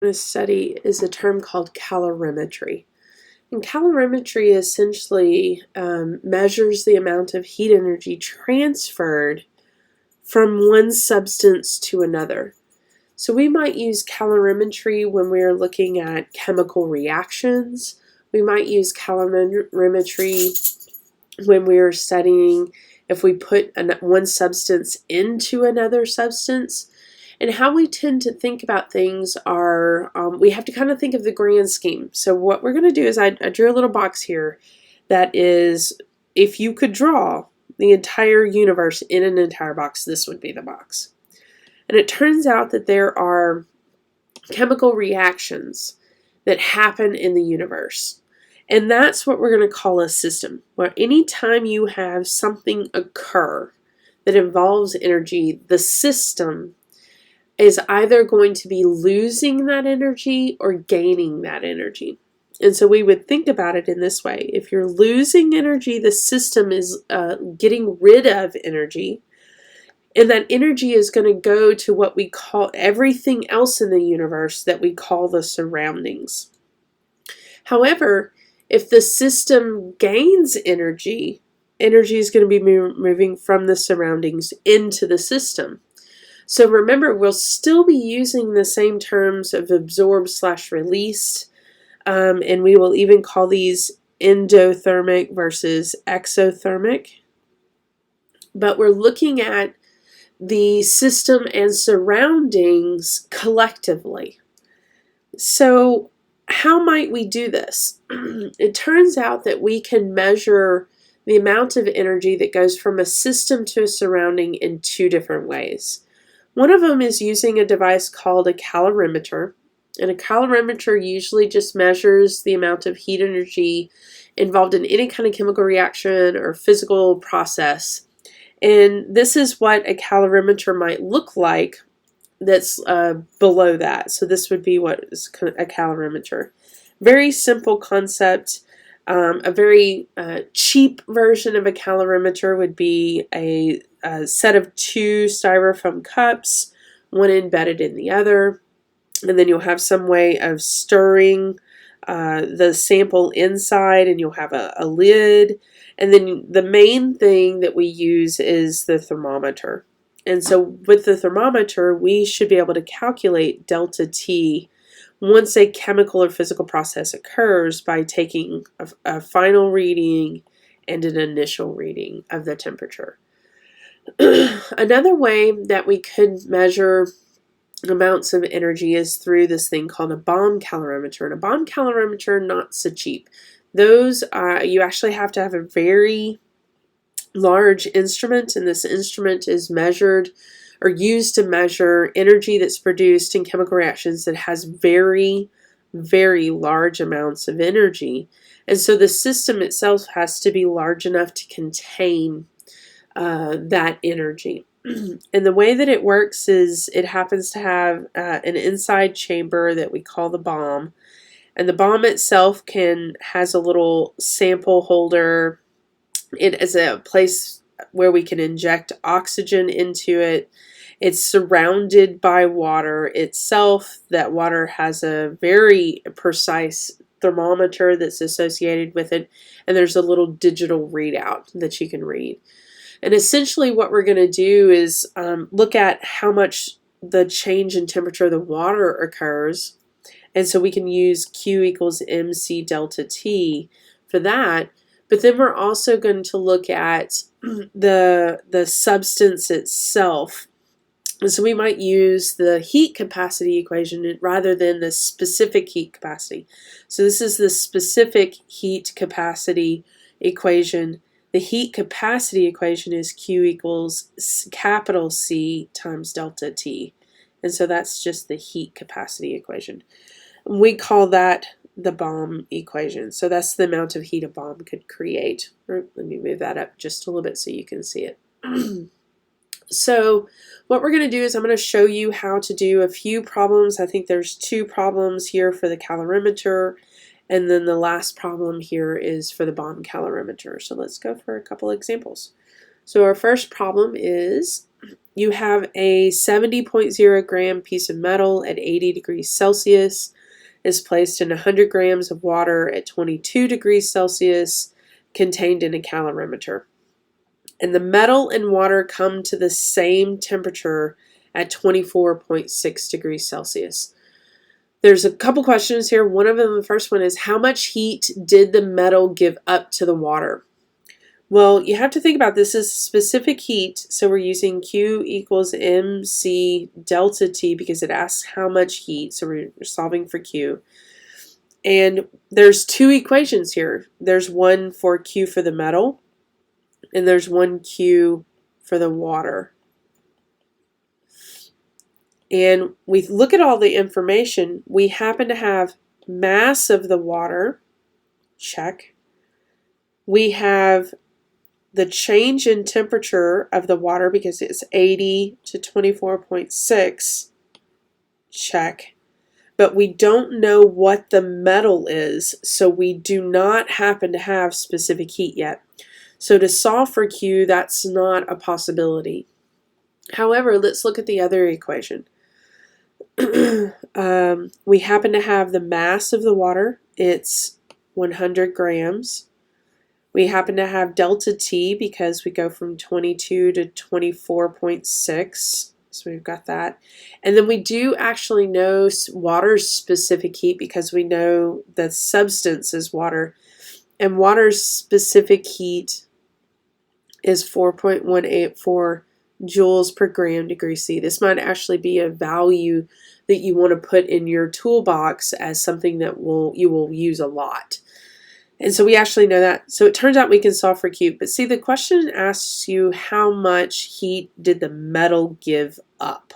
going to study is a term called calorimetry. And calorimetry essentially measures the amount of heat energy transferred from one substance to another. So we might use calorimetry when we're looking at chemical reactions. We might use calorimetry when we're studying if we put one substance into another substance. And how we tend to think about things are, we have to kind of think of the grand scheme. So what we're going to do is I drew a little box here that is, if you could draw the entire universe in an entire box, this would be the box. And it turns out that there are chemical reactions that happen in the universe. And that's what we're going to call a system, where anytime you have something occur that involves energy, the system is either going to be losing that energy or gaining that energy. And so we would think about it in this way. If you're losing energy, the system is getting rid of energy. And that energy is going to go to what we call everything else in the universe that we call the surroundings. However, if the system gains energy, energy is going to be moving from the surroundings into the system. So remember, we'll still be using the same terms of absorb/release, and we will even call these endothermic versus exothermic. But we're looking at the system and surroundings collectively. So how might we do this? It turns out that we can measure the amount of energy that goes from a system to a surrounding in two different ways. One of them is using a device called a calorimeter, and a calorimeter usually just measures the amount of heat energy involved in any kind of chemical reaction or physical process. And this is what a calorimeter might look like that's below that. So this would be what is a calorimeter. Very simple concept. A very cheap version of a calorimeter would be a set of two styrofoam cups, one embedded in the other, and then you'll have some way of stirring the sample inside, and you'll have a lid, and then the main thing that we use is the thermometer. And so with the thermometer, we should be able to calculate delta T once a chemical or physical process occurs by taking a final reading and an initial reading of the temperature. Another way that we could measure amounts of energy is through this thing called a bomb calorimeter. And a bomb calorimeter, not so cheap. Those, you actually have to have a very large instrument, and this instrument is measured or used to measure energy that's produced in chemical reactions that has very, very large amounts of energy. And so the system itself has to be large enough to contain that energy. And the way that it works is it happens to have an inside chamber that we call the bomb. And the bomb itself has a little sample holder. It is a place where we can inject oxygen into it. It's surrounded by water itself. That water has a very precise thermometer that's associated with it. And there's a little digital readout that you can read. And essentially what we're going to do is look at how much the change in temperature of the water occurs. And so we can use Q equals MC delta T for that. But then we're also going to look at the substance itself. And so we might use the heat capacity equation rather than the specific heat capacity. So this is the specific heat capacity equation. The heat capacity equation is Q equals capital C times delta T. And so that's just the heat capacity equation. We call that the bomb equation. So that's the amount of heat a bomb could create. Let me move that up just a little bit so you can see it. So what we're going to do is I'm going to show you how to do a few problems. I think there's two problems here for the calorimeter, and then the last problem here is for the bomb calorimeter. So let's go for a couple examples. So our first problem is you have a 70.0 gram piece of metal at 80 degrees Celsius is placed in 100 grams of water at 22 degrees Celsius contained in a calorimeter. And the metal and water come to the same temperature at 24.6 degrees Celsius. There's a couple questions here. One of them, the first one, is how much heat did the metal give up to the water? Well, you have to think about this as specific heat, so we're using Q equals mc delta T because it asks how much heat, so we're solving for Q. And there's two equations here. There's one for Q for the metal, and there's one Q for the water. And we look at all the information. We happen to have mass of the water, check. We have the change in temperature of the water because it's 80 to 24.6, check. But we don't know what the metal is, so we do not happen to have specific heat yet. So to solve for Q, that's not a possibility. However, let's look at the other equation. We happen to have the mass of the water. It's 100 grams. We happen to have delta T because we go from 22 to 24.6. So we've got that. And then we do actually know water's specific heat because we know the substance is water. And water's specific heat is 4.184 joules per gram degree C. This might actually be a value that you want to put in your toolbox as something that you will use a lot. And so we actually know that. So it turns out we can solve for Q. But see, the question asks you how much heat did the metal give up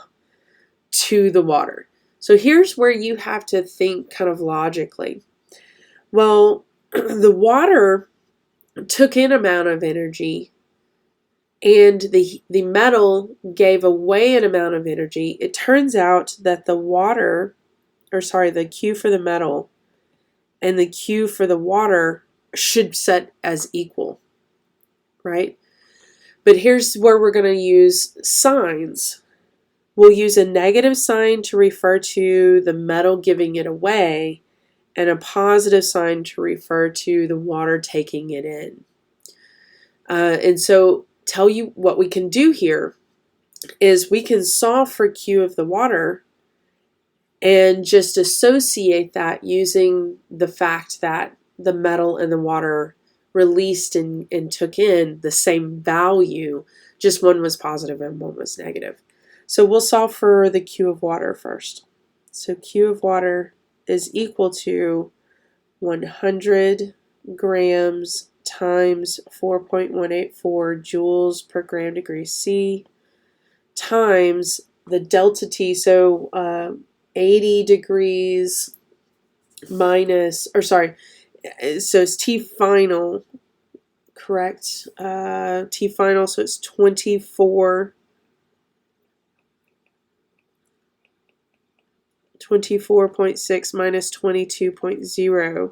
to the water. So here's where you have to think kind of logically. Well, the water took in amount of energy and the metal gave away an amount of energy. It turns out that the Q for the metal and the Q for the water should set as equal, right? But here's where we're going to use signs. We'll use a negative sign to refer to the metal giving it away and a positive sign to refer to the water taking it in. And so tell you what we can do here is we can solve for Q of the water and just associate that using the fact that the metal and the water released and took in the same value, just one was positive and one was negative. So we'll solve for the Q of water first. So Q of water is equal to 100 grams times 4.184 joules per gram degree C times the delta T, so 80 degrees minus, so it's T final, correct? T final, so it's 24.6 minus 22.0.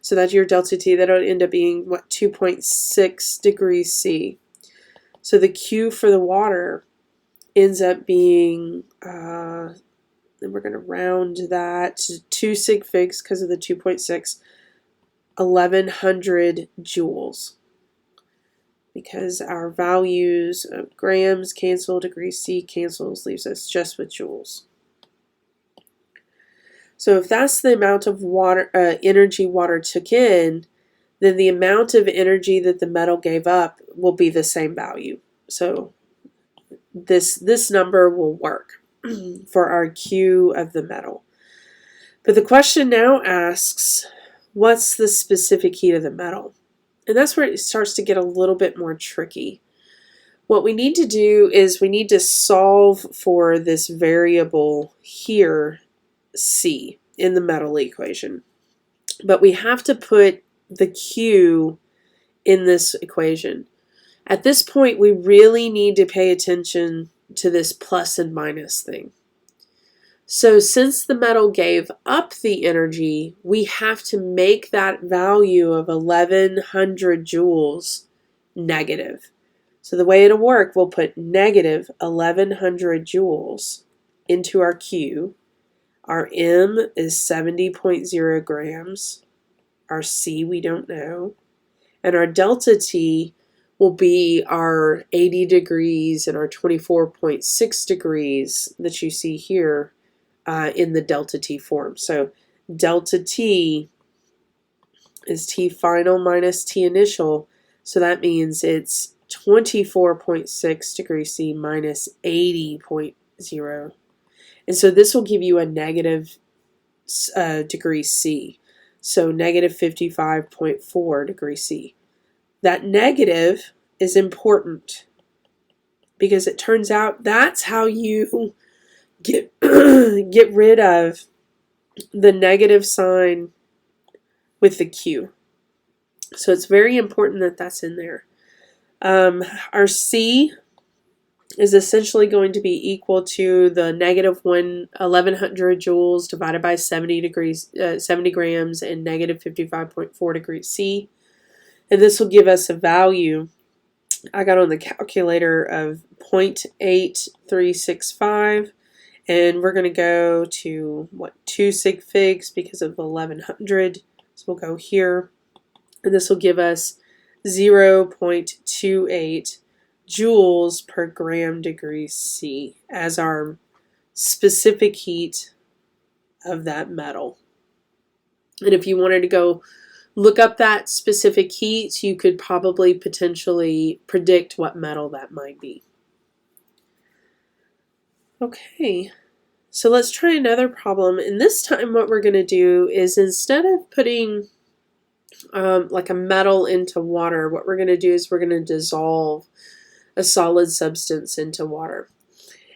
So that's your delta T. That'll end up being, 2.6 degrees C. So the Q for the water ends up being, and we're going to round that to 2 sig figs because of the 2.6, 1100 joules. Because our values of grams cancel, degrees C cancels, leaves us just with joules. So if that's the amount of water, energy water took in, then the amount of energy that the metal gave up will be the same value. So this number will work for our Q of the metal. But the question now asks, what's the specific heat of the metal? And that's where it starts to get a little bit more tricky. What we need to do is we need to solve for this variable here, C, in the metal equation. But we have to put the Q in this equation. At this point, we really need to pay attention to this plus and minus thing. So since the metal gave up the energy, we have to make that value of 1100 joules negative. So the way it'll work, we'll put negative 1100 joules into our Q. Our M is 70.0 grams. Our C we don't know. And our delta T will be our 80 degrees and our 24.6 degrees that you see here in the delta T form. So delta T is T final minus T initial. So that means it's 24.6 degrees C minus 80.0. And so this will give you a negative degrees C. So negative 55.4 degrees C. That negative is important because it turns out that's how you get rid of the negative sign with the Q. So it's very important that that's in there. Our C is essentially going to be equal to the negative 1100 joules divided by 70 grams and negative 55.4 degrees C. And this will give us a value, I got on the calculator, of 0.8365. And we're going to go to, 2 sig figs because of 1100. So we'll go here. And this will give us 0.28 joules per gram degrees C as our specific heat of that metal. And if you wanted to go look up that specific heat, you could probably potentially predict what metal that might be. Okay, so let's try another problem. And this time what we're going to do is, instead of putting like a metal into water, what we're going to do is we're going to dissolve a solid substance into water.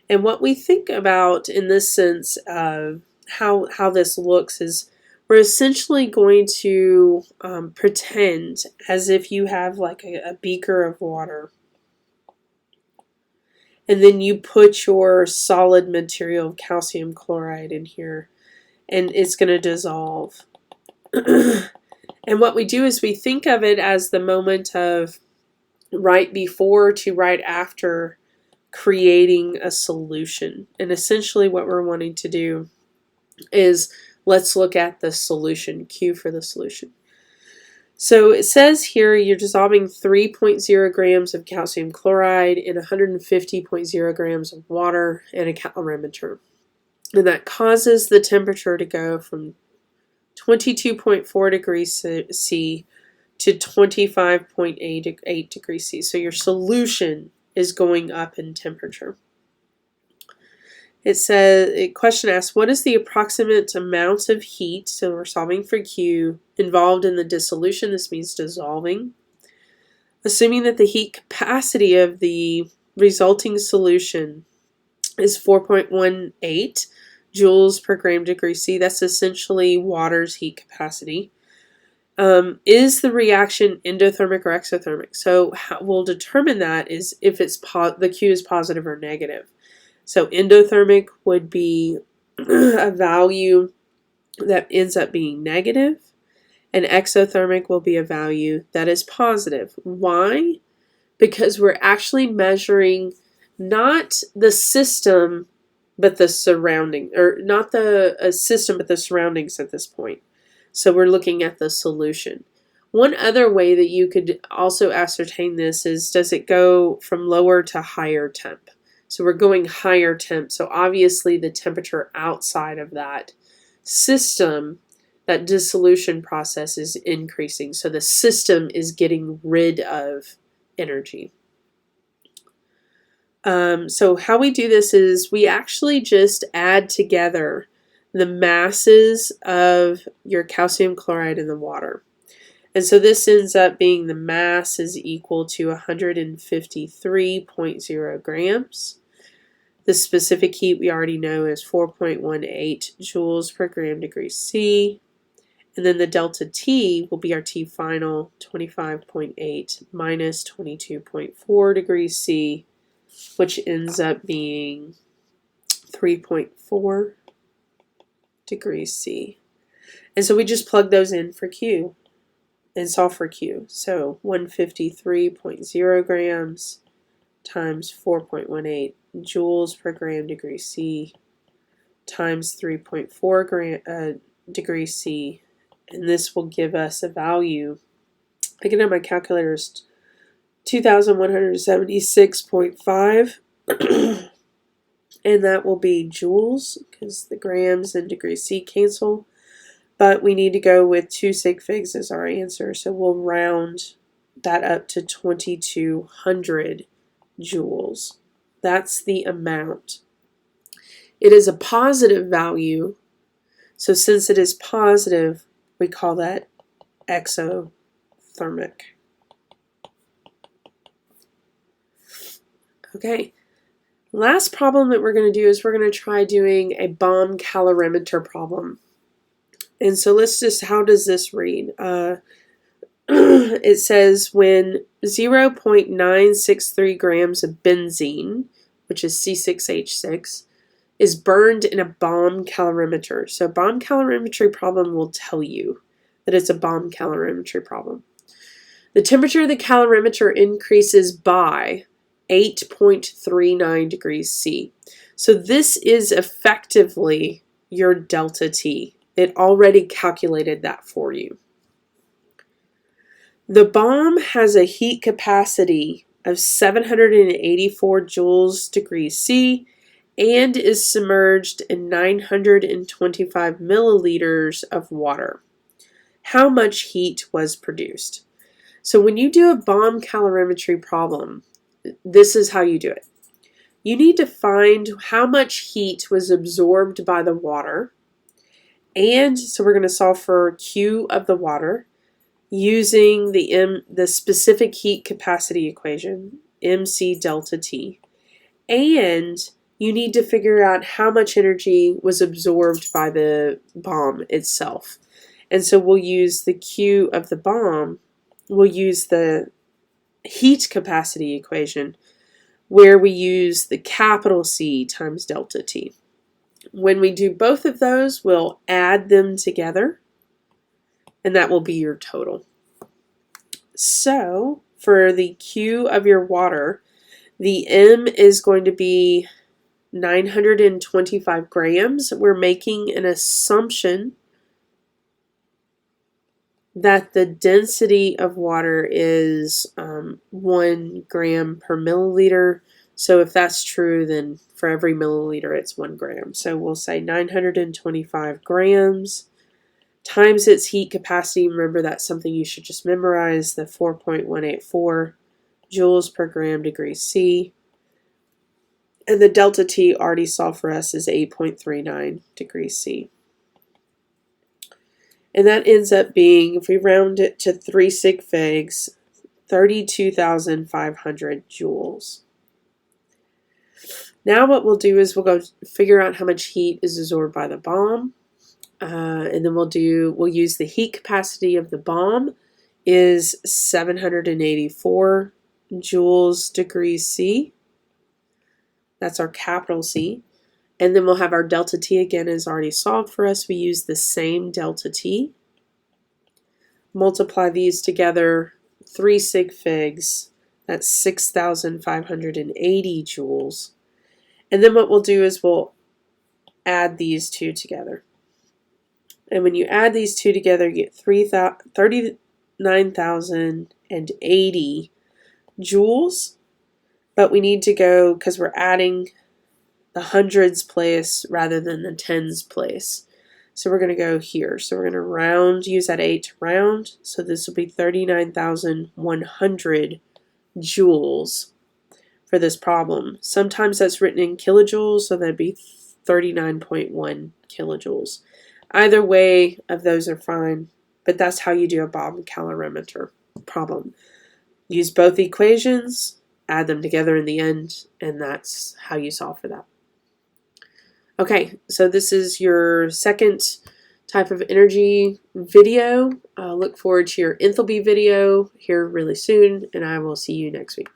And what we think about in this sense of how this looks is, we're essentially going to pretend as if you have like a beaker of water, and then you put your solid material of calcium chloride in here, and it's going to dissolve. And what we do is we think of it as the moment of right before to right after creating a solution. And essentially what we're wanting to do is, let's look at the solution, Q for the solution. So it says here you're dissolving 3.0 grams of calcium chloride in 150.0 grams of water and a calorimeter. And that causes the temperature to go from 22.4 degrees C to 25.8 degrees C. So your solution is going up in temperature. It says, a question asks, what is the approximate amount of heat, so we're solving for Q, involved in the dissolution? This means dissolving. Assuming that the heat capacity of the resulting solution is 4.18 joules per gram degree C. That's essentially water's heat capacity. Is the reaction endothermic or exothermic? So how we'll determine that is if it's the Q is positive or negative. So endothermic would be a value that ends up being negative, and exothermic will be a value that is positive. Why? Because we're actually measuring not the system, but the surrounding, or not the system, but the surroundings at this point. So we're looking at the solution. One other way that you could also ascertain this is, does it go from lower to higher temp? So we're going higher temp. So obviously the temperature outside of that system, that dissolution process, is increasing. So the system is getting rid of energy. So how we do this is we actually just add together the masses of your calcium chloride in the water. And so this ends up being, the mass is equal to 153.0 grams. The specific heat we already know is 4.18 joules per gram degree C. And then the delta T will be our T final, 25.8 minus 22.4 degrees C, which ends up being 3.4 degrees C. And so we just plug those in for Q and solve for Q. So 153.0 grams times 4.18 joules per gram degree C times 3.4 degrees C, and this will give us a value. I can have my calculators 2,176.5 and that will be joules because the grams and degrees C cancel, but we need to go with 2 sig figs as our answer, so we'll round that up to 2,200 joules. That's the amount. It is a positive value, so since it is positive, we call that exothermic. Okay, last problem that we're going to do is we're going to try doing a bomb calorimeter problem. And so let's just, how does this read? It says when 0.963 grams of benzene, which is C6H6, is burned in a bomb calorimeter. So bomb calorimetry problem will tell you that it's a bomb calorimetry problem. The temperature of the calorimeter increases by 8.39 degrees C. So this is effectively your delta T. It already calculated that for you. The bomb has a heat capacity of 784 joules degrees C and is submerged in 925 milliliters of water. How much heat was produced? So when you do a bomb calorimetry problem, this is how you do it. You need to find how much heat was absorbed by the water, and so we're going to solve for Q of the water using the specific heat capacity equation, MC delta T, and you need to figure out how much energy was absorbed by the bomb itself. And so we'll use the Q of the bomb, we'll use the heat capacity equation where we use the capital C times delta T. When we do both of those, we'll add them together, and that will be your total. So for the Q of your water, the M is going to be 925 grams. We're making an assumption that the density of water is 1 gram per milliliter. So if that's true, then for every milliliter it's 1 gram. So we'll say 925 grams times its heat capacity. Remember, that's something you should just memorize, the 4.184 joules per gram degree C. And the delta T already solved for us is 8.39 degrees C. And that ends up being, if we round it to 3 sig figs, 32,500 joules. Now what we'll do is we'll go figure out how much heat is absorbed by the bomb. And then we'll use the heat capacity of the bomb is 784 joules degrees C. That's our capital C. And then we'll have our delta T again is already solved for us. We use the same delta T. Multiply these together, 3 sig figs, that's 6,580 joules. And then what we'll do is we'll add these two together. And when you add these two together, you get 39,080 joules. But we need to go, because we're adding the hundreds place rather than the tens place. So we're going to go here. So we're going to round, use that 8 to round. So this will be 39,100 joules for this problem. Sometimes that's written in kilojoules, so that'd be 39.1 kilojoules. Either way of those are fine, but that's how you do a bomb calorimeter problem. Use both equations, add them together in the end, and that's how you solve for that. Okay, so this is your second type of energy video. Look forward to your enthalpy video here really soon, and I will see you next week.